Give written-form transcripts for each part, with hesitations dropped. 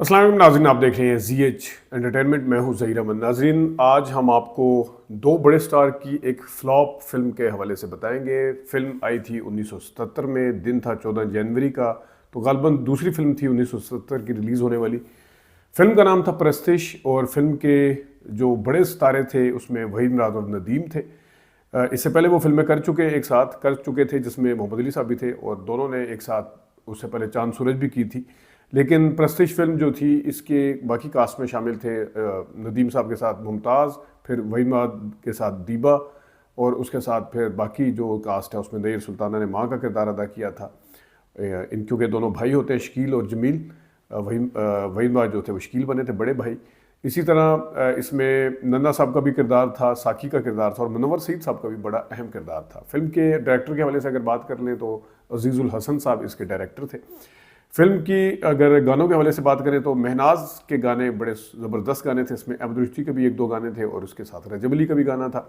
अस्सलाम वालेकुम नाज़रीन, आप देख रहे हैं ZH एंटरटेनमेंट। मैं हूं ज़हीर अहमद। नाज़रीन, आज हम आपको दो बड़े स्टार की एक फ्लॉप फिल्म के हवाले से बताएंगे। फिल्म आई थी 1977 में, दिन था 14 जनवरी का, तो गालिबन दूसरी फिल्म थी 1977 की रिलीज़ होने वाली। फिल्म का नाम था प्रस्तिश और फिल्म के जो बड़े सितारे थे उसमें वहीद मुराद और नदीम थे। इससे पहले वो फिल्में कर चुके थे जिसमें मोहम्मद अली साहब भी थे और दोनों ने एक साथ उससे पहले चांद सूरज भी की थी। लेकिन प्रेस्टीज फिल्म जो थी इसके बाकी कास्ट में शामिल थे नदीम साहब के साथ मुमताज़, फिर वहीद मुराद के साथ दीबा और उसके साथ फिर बाकी जो कास्ट है उसमें नय्यर सुल्ताना ने माँ का किरदार अदा किया था। इन क्योंकि दोनों भाई होते हैं, शकील और जमील। वहीद मुराद जो थे वो शकील बने थे, बड़े भाई। इसी तरह इसमें नन्ना साहब का भी किरदार था, साकी का किरदार था और मुनव्वर सईद साहब का भी बड़ा अहम किरदार था। फिल्म के डायरेक्टर के हवाले से अगर बात कर लें तो अजीज़ुल हसन साहब इसके डायरेक्टर थे। फिल्म की अगर गानों के हवाले से बात करें तो महनाज के गाने बड़े ज़बरदस्त गाने थे। इसमें अहमद रुश्दी के भी एक दो गाने थे और उसके साथ रजब अली का भी गाना था।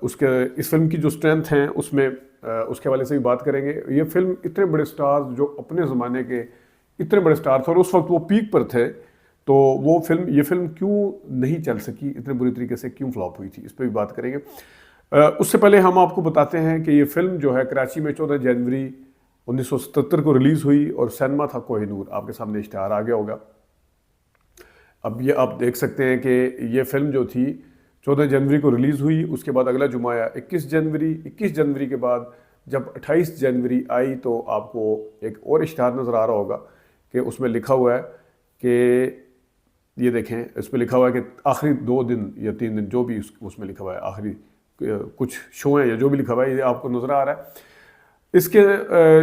उसके इस फिल्म की जो स्ट्रेंथ हैं उसमें उसके हवाले से भी बात करेंगे। ये फिल्म इतने बड़े स्टार्स जो अपने ज़माने के इतने बड़े स्टार थे और उस वक्त वो पीक पर थे, तो ये फिल्म क्यों नहीं चल सकी, इतने बुरी तरीके से क्यों फ्लॉप हुई थी, इस पर भी बात करेंगे। उससे पहले हम आपको बताते हैं कि ये फिल्म जो है कराची में 14 जनवरी 1977 को रिलीज़ हुई और सिनेमा था कोहिनूर। आपके सामने इश्तिहार आ गया होगा। अब ये आप देख सकते हैं कि ये फिल्म जो थी 14 जनवरी को रिलीज़ हुई, उसके बाद अगला जुमा आया 21 जनवरी के बाद जब 28 जनवरी आई तो आपको एक और इश्तिहार नज़र आ रहा होगा कि उसमें लिखा हुआ है कि ये देखें, इसमें लिखा हुआ है कि आखिरी 2 दिन या 3 दिन जो भी उसमें लिखा हुआ है, आखिरी कुछ शो हैं या जो भी लिखा हुआ है, ये आपको नज़र आ रहा है। इसके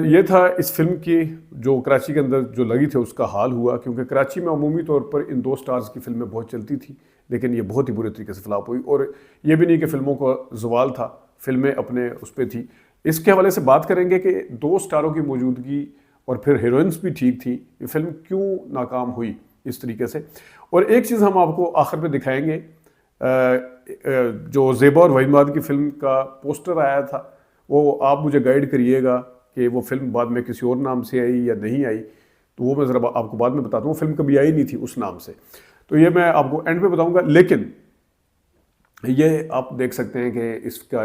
ये था इस फिल्म की जो कराची के अंदर जो लगी थी उसका हाल हुआ, क्योंकि कराची में अमूमी तौर पर इन दो स्टार्स की फिल्में बहुत चलती थी, लेकिन ये बहुत ही बुरे तरीके से फ्लॉप हुई। और ये भी नहीं कि फिल्मों का जवाल था, फिल्में अपने उस पर थी। इसके हवाले से बात करेंगे कि दो स्टारों की मौजूदगी और फिर हीरोइंस भी ठीक थी, ये फिल्म क्यों नाकाम हुई इस तरीके से। और एक चीज़ हम आपको आखिर में दिखाएंगे, जो ज़ेबा और वहीद मुराद की फिल्म का पोस्टर आया था, वो आप मुझे गाइड करिएगा कि वो फिल्म बाद में किसी और नाम से आई या नहीं आई, तो वो मैं ज़रा आपको बाद में बताता हूँ। फिल्म कभी आई नहीं थी उस नाम से, तो ये मैं आपको एंड पे बताऊँगा। लेकिन ये आप देख सकते हैं कि इसका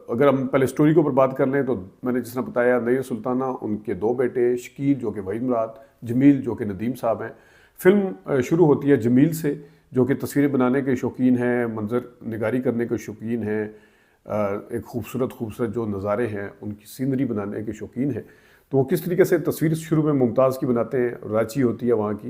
अगर हम पहले स्टोरी के ऊपर बात कर लें तो मैंने जिस तरह बताया, नय्यर सुल्ताना, उनके दो बेटे, शकील जो कि वहीद मुराद, जमील जो कि नदीम साहब हैं। फिल्म शुरू होती है जमील से, जो कि तस्वीरें बनाने के शौकीन हैं, मंजर निगारी करने के शौकीन हैं, एक खूबसूरत जो नज़ारे हैं उनकी सीनरी बनाने के शौकीन हैं। तो वो किस तरीके से तस्वीर शुरू में मुमताज़ की बनाते हैं, रांची होती है वहाँ की,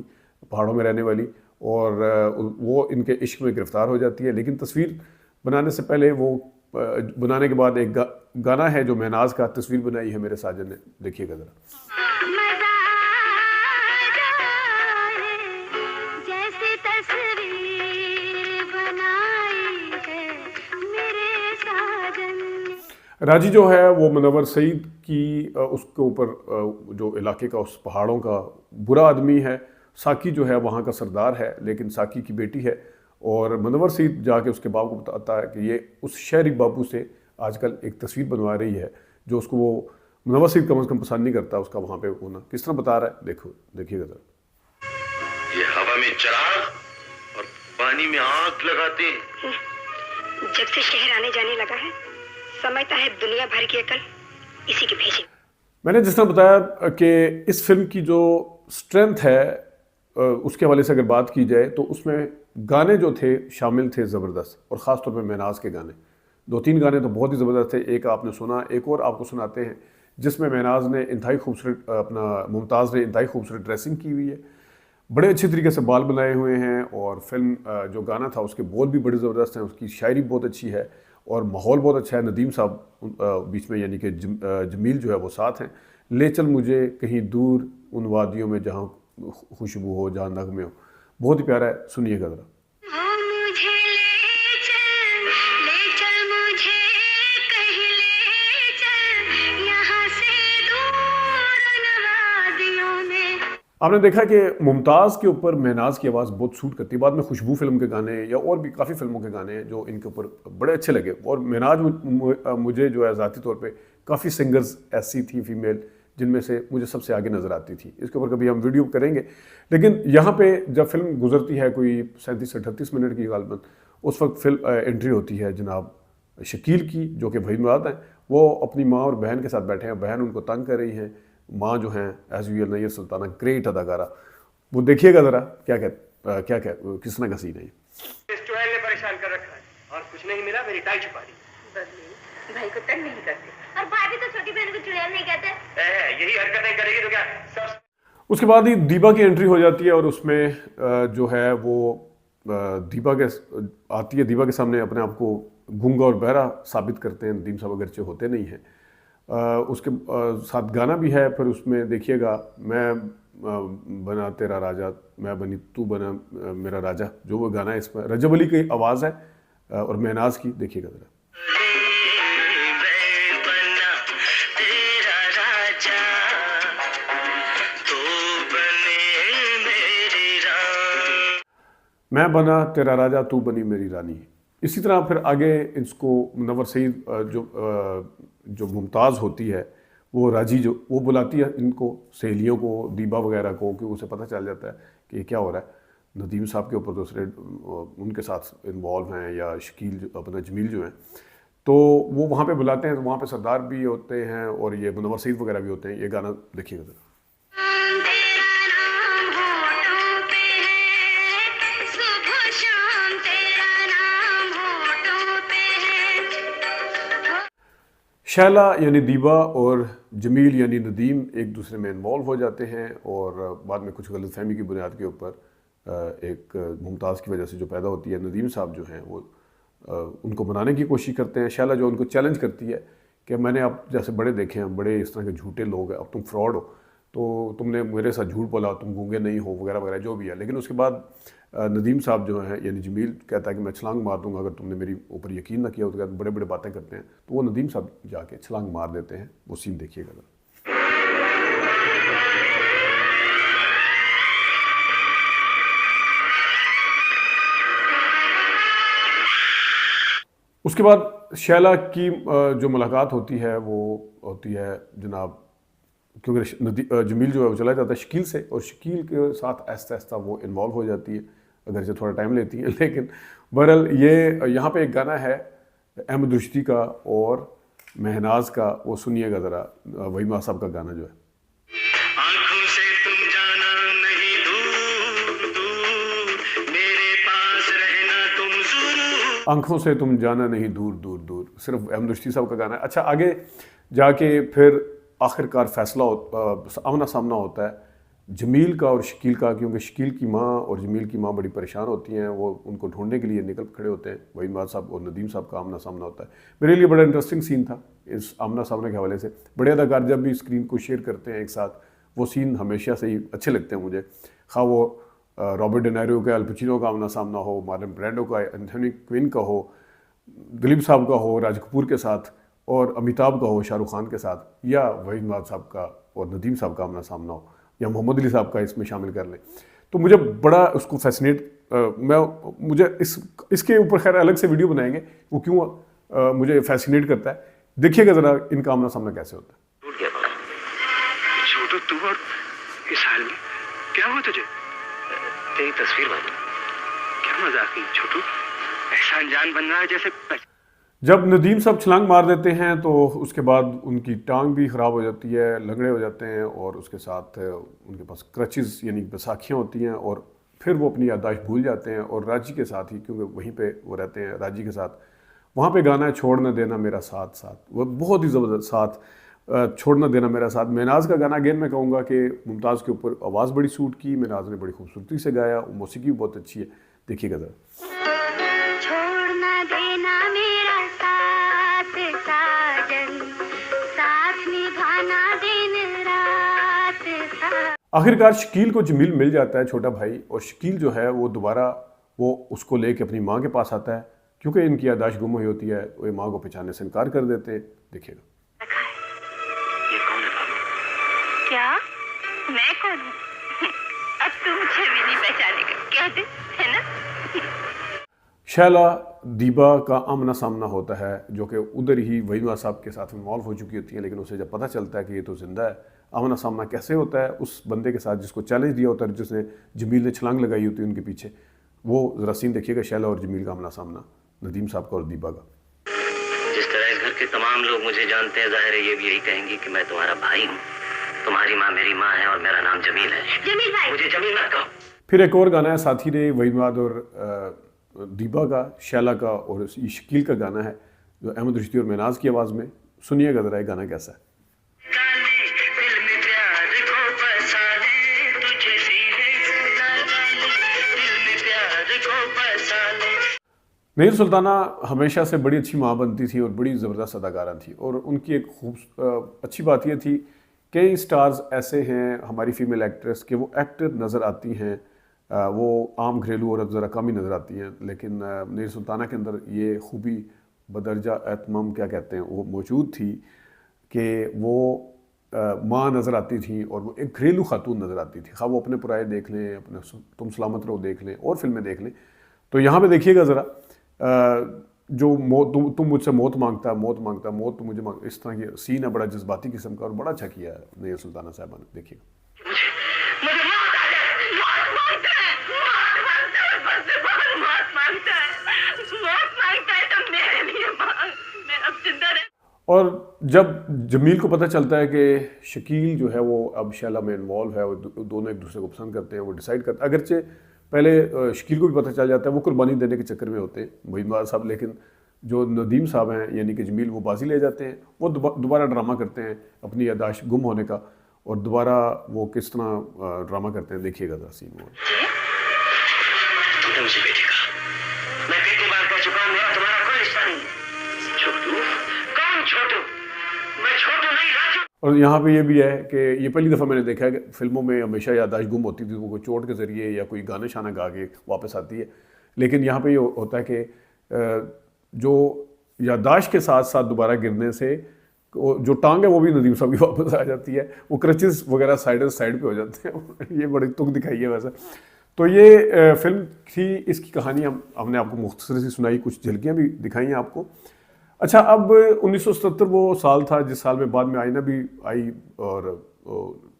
पहाड़ों में रहने वाली, और वो इनके इश्क में गिरफ्तार हो जाती है। लेकिन तस्वीर बनाने से पहले वो बनाने के बाद एक गाना है जो महनाज का, तस्वीर बनाई है मेरे साजन ने, देखिएगा ज़रा। राजी जो है वो मुनव्वर सईद की उसके ऊपर जो इलाके का, उस पहाड़ों का बुरा आदमी है। साकी जो है वहाँ का सरदार है, लेकिन साकी की बेटी है। और मुनव्वर सईद जाके उसके बाप को बताता है कि ये उस शहरी बाबू से आजकल एक तस्वीर बनवा रही है, जो उसको वो मुनव्वर सईद कम अज़ कम पसंद नहीं करता उसका वहाँ पे होना। किस तरह बता रहा है, देखो, देखिएगा ज़रा। ये हवा में चिराग और पानी में आग लगाते हैं। जब से शहर आने जाने लगा है, समझता है दुनिया भर की अकल इसी के भेजे। मैंने जिस तरह बताया कि इस फिल्म की जो स्ट्रेंथ है उसके हवाले से अगर बात की जाए तो उसमें गाने जो थे शामिल थे ज़बरदस्त, और ख़ास तौर पे महनाज के गाने, 2-3 गाने तो बहुत ही ज़बरदस्त थे। एक आपने सुना, एक और आपको सुनाते हैं जिसमें महनाज ने इंतहाई खूबसूरत, अपना मुमताज़ ने इंतहाई खूबसूरत ड्रेसिंग की हुई है, बड़े अच्छे तरीके से बाल बनाए हुए हैं, और फिल्म जो गाना था उसके बोल भी बड़े ज़बरदस्त हैं, उसकी शायरी बहुत अच्छी है और माहौल बहुत अच्छा है। नदीम साहब बीच में, यानी कि जमील जो है वो साथ हैं। ले चल मुझे कहीं दूर उन वादियों में जहाँ खुशबू हो, जहाँ नगमे हो, बहुत ही प्यारा है, सुनिएगा ज़रा। आपने देखा कि मुमताज़ के ऊपर महनाज की आवाज़ बहुत सूट करती है। बाद में खुशबू फिल्म के गाने या और भी काफ़ी फिल्मों के गाने हैं जो इनके ऊपर बड़े अच्छे लगे। और महनाज मुझे जो है ज़ाती तौर पे काफ़ी सिंगर्स ऐसी थी फीमेल जिनमें से मुझे सबसे आगे नज़र आती थी। इसके ऊपर कभी हम वीडियो करेंगे, लेकिन यहाँ पे जब फिल्म गुजरती है कोई 37 से 38 मिनट की गालबन, उस वक्त फिल्म एंट्री होती है जनाब शकील की, जो कि भाई मुराद हैं। वो अपनी माँ और बहन के साथ बैठे हैं, बहन उनको तंग कर रही हैं, माँ जो हैं as usual Nayyar Sultana, great अदाकारा। वो देखिएगा ज़रा क्या किस तरह का सीन है। इस चुड़ैल ने परेशान कर रखा है और कुछ नहीं मिला, मेरी टाई छुपा दी। भाई को तंग नहीं करते और भाभी तो छोटी बहन को चुड़ैल नहीं कहते। यही हरकतें करेगी तो क्या सब। उसके बाद ही दीपा की एंट्री हो जाती है और उसमें जो है वो दीपा के आती है, दीपा के सामने अपने आप को गूंगा और बहरा साबित करते हैं। नदीम साहब अगरचे होते नहीं हैं। उसके साथ गाना भी है, फिर उसमें देखिएगा, मैं बना तेरा राजा, मैं बनी तू बना मेरा राजा, जो वो गाना है, इसमें रजब अली की आवाज़ है और महनाज की। देखिएगा ज़रा। मैं बना तेरा राजा तू बनी मेरी रानी। इसी तरह फिर आगे इसको मुनव्वर सईद जो मुमताज़ होती है, वो राजी जो वो बुलाती है इनको सहेलियों को, दीबा वगैरह को, कि उसे पता चल जाता है कि ये क्या हो रहा है। नदीम साहब के ऊपर दूसरे उनके साथ इन्वॉल्व हैं, या शकील जो अपना जमील जो हैं, तो वो वहाँ पे बुलाते हैं। तो वहाँ पे सरदार भी होते हैं और ये मुनव्वर सईद वगैरह भी होते हैं। ये गाना देखिएगा ज़रा। शैला यानी दीबा और जमील यानी नदीम एक दूसरे में इन्वॉल्व हो जाते हैं और बाद में कुछ गलतफहमी की बुनियाद के ऊपर एक मुमताज़ की वजह से जो पैदा होती है, नदीम साहब जो हैं वो उनको मनाने की कोशिश करते हैं। शैला जो उनको चैलेंज करती है कि मैंने आप जैसे बड़े देखे हैं, बड़े इस तरह के झूठे लोग हैं, अब तुम फ्रॉड हो, तो तुमने मेरे साथ झूठ बोला, तुम गूंगे नहीं हो, वगैरह वगैरह जो भी है। लेकिन उसके बाद नदीम साहब जो हैं यानी जमील कहता है कि मैं छलांग मार दूंगा अगर तुमने मेरी ऊपर यकीन ना किया। उसके बाद बड़े बड़े बातें करते हैं, तो वो नदीम साहब जाके छलांग मार देते हैं। वो सीन देखिएगा ज़रा। उसके बाद शैला की जो मुलाकात होती है वो होती है जनाब, क्योंकि जमील जो है वो चला जाता है शकील से, और शकील के साथ आहिस्ता आहिस्ता वो इन्वॉल्व हो जाती है, अगर से थोड़ा टाइम लेती है। लेकिन बहरहाल ये यहाँ पे एक गाना है अहमद रुश्दी का और महनाज का, वो सुनिएगा ज़रा। वही माँ साहब का गाना जो है। आंखों से तुम जाना नहीं दूर दूर, मेरे पास रहना तुम जरूर। आंखों से तुम जाना नहीं दूर दूर दूर, सिर्फ अहमद रुश्दी साहब का गाना है। अच्छा, आगे जाके फिर आखिरकार फैसला आमना सामना होता है जमील का और शकील का, क्योंकि शकील की माँ और जमील की माँ बड़ी परेशान होती हैं। वो उनको ढूंढने के लिए निकल खड़े होते हैं। वही माँ साहब और नदीम साहब का आमना सामना होता है। मेरे लिए बड़ा इंटरेस्टिंग सीन था इस आमना सामने के हवाले से। बड़े अदाकार जब भी स्क्रीन को शेयर करते हैं एक साथ, वो सीन हमेशा से ही अच्छे लगते हैं मुझे। खा वो रॉबर्ट डेनारियो का, अल पचिनो का आमना सामना हो, मार्लन ब्रैंडो का, एंथोनी क्विन का हो, दिलीप साहब का हो राज कपूर के साथ, और अमिताभ का हो शाहरुख खान के साथ, या वहीद माद साहब का और नदीम साहब का आमना सामना हो, या मोहम्मद अली साहब का इसमें शामिल कर लें, तो मुझे बड़ा उसको फैसिनेट मुझे इसके ऊपर खैर अलग से वीडियो बनाएंगे वो क्यों मुझे फैसिनेट करता है। देखिएगा ज़रा इनका आमना सामना कैसे होता है। भूल गया बाबा। छोटू, तू और इस हाल में क्या हुआ तुझे? तेरी तस्वीर बाबा। क्या मजाक है छोटू, ऐसा अनजान बन रहा है जैसे। जब नदीम साहब छलांग मार देते हैं तो उसके बाद उनकी टांग भी ख़राब हो जाती है, लंगड़े हो जाते हैं, और उसके साथ उनके पास क्रचेस यानी बैसाखियाँ होती हैं, और फिर वो अपनी याददाश्त भूल जाते हैं। और राजी के साथ ही, क्योंकि वहीं पे वो रहते हैं राजी के साथ, वहाँ पे गाना है छोड़ न देना मेरा साथ साथ, वो बहुत ही ज़बरदस्त साथ, छोड़ न देना मेरा साथ। महनाज का गाना अगेन मैं कहूँगा कि मुमताज़ के ऊपर आवाज़ बड़ी सूट की, महनाज ने बड़ी खूबसूरती से गाया, मौसीकी भी बहुत अच्छी है। देखिएगा ज़रा। आखिरकार शकील को जमील मिल जाता है, छोटा भाई, और शकील जो है वो दोबारा वो उसको लेके अपनी माँ के पास आता है, क्योंकि इनकी याददाश्त गुम हुई होती है। वो माँ को पहचानने से इनकार कर देते हैं। देखिएगा। ये कौन है बाबा? क्या मैं कौन हूँ? अब तुम मुझे भी नहीं पहचानेगा, कहते है ना। शैला दीबा का आमना सामना होता है, जो कि उधर ही वहीदा साहब के साथ इन्वॉल्व हो चुकी होती है, लेकिन उसे जब पता चलता है कि ये तो जिंदा है, आमना सामना कैसे होता है उस बंदे के साथ जिसको चैलेंज दिया होता है, जिसने जमील ने छलांग लगाई होती है उनके पीछे। वो ज़रा सीन देखिएगा, शैला और जमील का आमना सामना, नदीम साहब का और दीबा का। जिस तरह इस घर के तमाम लोग मुझे जानते हैं, जाहिर है ये भी यही कहेंगे कि मैं तुम्हारा भाई हूँ। तुम्हारी माँ मेरी माँ है और मेरा नाम जमील है। जमील भाई, मुझे जमील मत कहो। फिर एक और गाना है साथी रे, वहीद और दीबा का, शैला का, और ये शकील का गाना है जो अहमद रशीदी और महनाज की आवाज़ में। सुनिएगा ज़रा ये गाना कैसा है। नहीर सुल्ताना हमेशा से बड़ी अच्छी माँ बनती थी और बड़ी ज़बरदस्त अदाकारा थी, और उनकी एक अच्छी बात यह थी, कई स्टार्स ऐसे हैं हमारी फ़ीमेल एक्ट्रेस के वो एक्टर नज़र आती हैं, वो आम घरेलू औरत ज़रा कम ही नज़र आती हैं, लेकिन नहीर सुल्ताना के अंदर ये खूबी बदरजा एतमाम क्या कहते हैं वो मौजूद थी कि वो माँ नज़र आती थी और वो एक घरेलू खातून नज़र आती थी। खा वो अपने पुराए देख लें, अपने तुम सलामत रहो देख लें, और फिल्में देख लें। तो यहाँ पे देखिएगा ज़रा, जो मौत तुम मुझसे मौत मांगता मौत तुम मुझे मांग, इस तरह की सीन है, बड़ा जज्बाती किस्म का, और बड़ा अच्छा किया है नहीर सुल्ताना साहबा ने। देखिएगा। मुझे मौत आ जाए, मौत मांगता है, मौत मांगता है, बस से बाहर मौत मांगता है तो मेरे लिए मांग, मैं अब जिंदा रह। और जब जमील को पता चलता है कि शकील जो है वो अब शैला में इन्वॉल्व है, वो दोनों एक दूसरे को पसंद करते हैं, वो डिसाइड करते हैं, अगरचे पहले शकील को भी पता चल जाता है, वो कुर्बानी देने के चक्कर में होते हैं वहीद साहब, लेकिन जो नदीम साहब हैं यानी कि जमील, वो बाजी ले जाते हैं, वो दोबारा ड्रामा करते हैं अपनी यादाश्त गुम होने का, और दोबारा वो किस तरह ड्रामा करते हैं, देखिएगा ज़रा सीन वो। तुमने मुझे बेटे कहा, मैं कितनी बार कह चुका हूँ मेरा तुम्हारा कोई रिश्ता नहीं। छोटू? कौन छोटू? मैं छोटू नहीं, राजू। और यहाँ पे ये भी है कि ये पहली दफ़ा मैंने देखा है कि फिल्मों में हमेशा यादाश्त गुम होती थी, वो कोई चोट के ज़रिए या कोई गाने शाना गा के वापस आती है, लेकिन यहाँ पे ये होता है कि जो यादाश्त के साथ साथ दोबारा गिरने से जो टांग है वो भी नदीम साहब की वापस आ जाती है, वो क्रचेस वगैरह साइड पे हो जाते हैं। ये बड़ी तुक दिखाई है वैसे। तो ये फिल्म थी, इसकी कहानी हमने आपको मुख्तसर सी सुनाई, कुछ झलकियाँ भी दिखाई हैं आपको। अच्छा, अब 1977 वो साल था जिस साल में बाद में आईना भी आई, और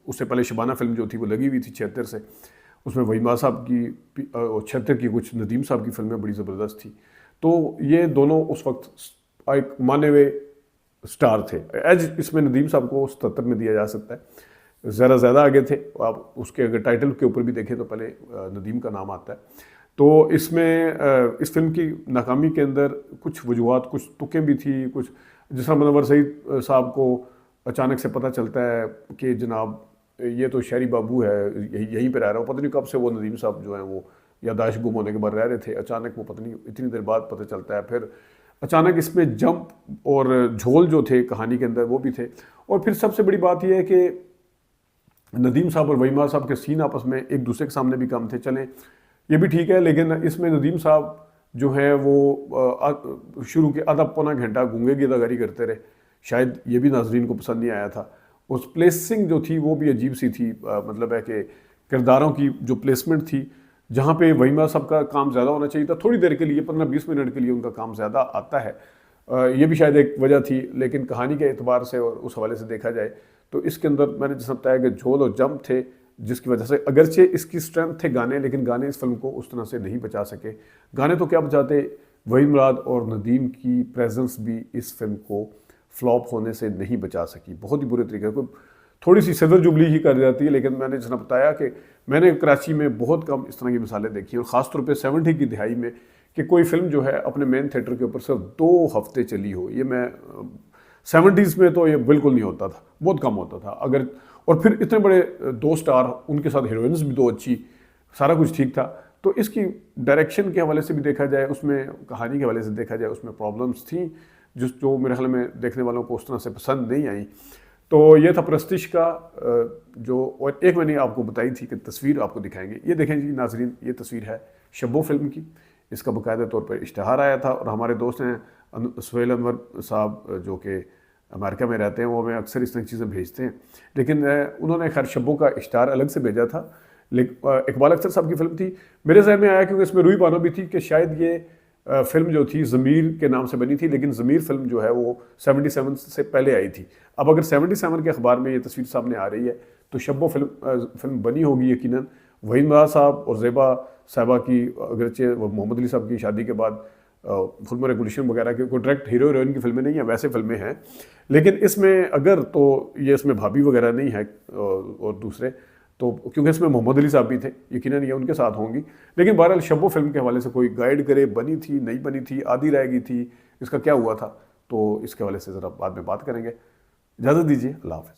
उससे पहले शबाना फिल्म जो थी वो लगी हुई थी 76 से, उसमें वहीदा साहब की और 76 की कुछ नदीम साहब की फिल्में बड़ी ज़बरदस्त थी। तो ये दोनों उस वक्त एक माने हुए स्टार थे। एज इसमें नदीम साहब को 77 में दिया जा सकता है, ज़्यादा आगे थे आप, उसके अगर टाइटल के ऊपर भी देखें तो पहले नदीम का नाम आता है। तो इसमें इस फिल्म की नाकामी के अंदर कुछ वजूहात, कुछ तुकें भी थी, कुछ जिस तरह मुनव्वर सईद साहब को अचानक से पता चलता है कि जनाब ये तो शहरी बाबू है, यहीं पे रह रहा है, पता नहीं कब से वो नदीम साहब जो हैं वो यादाश्त गुम होने के बाद रह रहे थे, अचानक वो पता नहीं इतनी देर बाद पता चलता है। फिर अचानक इसमें जंप और झोल जो थे कहानी के अंदर वो भी थे, और फिर सबसे बड़ी बात यह है कि नदीम साहब और वहीदा साहब के सीन आपस में एक दूसरे के सामने भी कम थे, चलें ये भी ठीक है, लेकिन इसमें नदीम साहब जो है वो शुरू के आधा पौना घंटा गूंगे की अदाकारी करते रहे, शायद ये भी नाजरीन को पसंद नहीं आया था। उस प्लेसिंग जो थी वो भी अजीब सी थी, मतलब है कि किरदारों की जो प्लेसमेंट थी, जहाँ पे वहीदा साहब का काम ज़्यादा होना चाहिए था, थोड़ी देर के लिए 15-20 मिनट के लिए उनका काम ज़्यादा आता है, ये भी शायद एक वजह थी। लेकिन कहानी के एतबार से और उस हवाले से देखा जाए तो इसके अंदर मैंने जैसा बताया कि झोल और जंप थे, जिसकी वजह से अगरचे इसकी स्ट्रेंथ थे गाने, लेकिन गाने इस फिल्म को उस तरह से नहीं बचा सके। गाने तो क्या बचाते, वहीद मुराद और नदीम की प्रेजेंस भी इस फिल्म को फ्लॉप होने से नहीं बचा सकी, बहुत ही बुरे तरीके से। थोड़ी सी सदर जुबली ही कर जाती है, लेकिन मैंने जितना बताया कि मैंने कराची में बहुत कम इस तरह की मिसालें देखी हैं, और ख़ासतौर पे 70 की दिहाई में कि कोई फिल्म जो है अपने मेन थिएटर के ऊपर सिर्फ 2 हफ्ते चली हो। ये मैं 70s में तो ये बिल्कुल नहीं होता था, बहुत कम होता था। अगर और फिर इतने बड़े 2 स्टार, उनके साथ हीरोइंस भी 2 अच्छी, सारा कुछ ठीक था। तो इसकी डायरेक्शन के हवाले से भी देखा जाए, उसमें कहानी के हवाले से देखा जाए, उसमें प्रॉब्लम्स थी जो मेरे ख्याल में देखने वालों को उस तरह से पसंद नहीं आई। तो ये था प्रस्टिश का जो, और एक मैंने आपको बताई थी कि तस्वीर आपको दिखाएंगे। ये देखें जी नाजरीन, ये तस्वीर है शब्बो फिल्म की, इसका बाकायदा तौर पर इश्तहार आया था, और हमारे दोस्त हैं सुहेल अनवर साहब जो कि अमेरिका में रहते हैं, वो हमें अक्सर इस तरह की चीज़ें भेजते हैं, लेकिन उन्होंने खैर शब्बों का इश्तहार अलग से भेजा था। लेकिन इकबाल अख्तर साहब की फिल्म थी, मेरे जहन में आया क्योंकि इसमें रूही बानो भी थी कि शायद ये फिल्म जो थी ज़मीर के नाम से बनी थी, लेकिन ज़मीर फिल्म जो है वो 77 से पहले आई थी। अब अगर 77 के अखबार में ये तस्वीर सामने आ रही है तो शब्बो फिल्म बनी होगी यकीनन। वहीद मराज साहब और ज़ेबा साहिबा की, अगरचे मोहम्मद अली साहब की शादी के बाद फिल्म गुलशन वगैरह के कोई डायरेक्ट हीरो हीरोइन की फिल्में नहीं हैं, वैसे फिल्में हैं। लेकिन इसमें अगर तो ये इसमें भाभी वगैरह नहीं है और दूसरे तो, क्योंकि इसमें मोहम्मद अली साहब भी थे, यकीनन ये उनके साथ होंगी। लेकिन बहरहाल शब्बो फिल्म के हवाले से कोई गाइड करे, बनी थी नहीं बनी थी, आधी रह गई थी, इसका क्या हुआ था, तो इसके हवाले से ज़रा बाद में बात करेंगे। इजाज़त दीजिए, अल्लाह हाफ़िज़।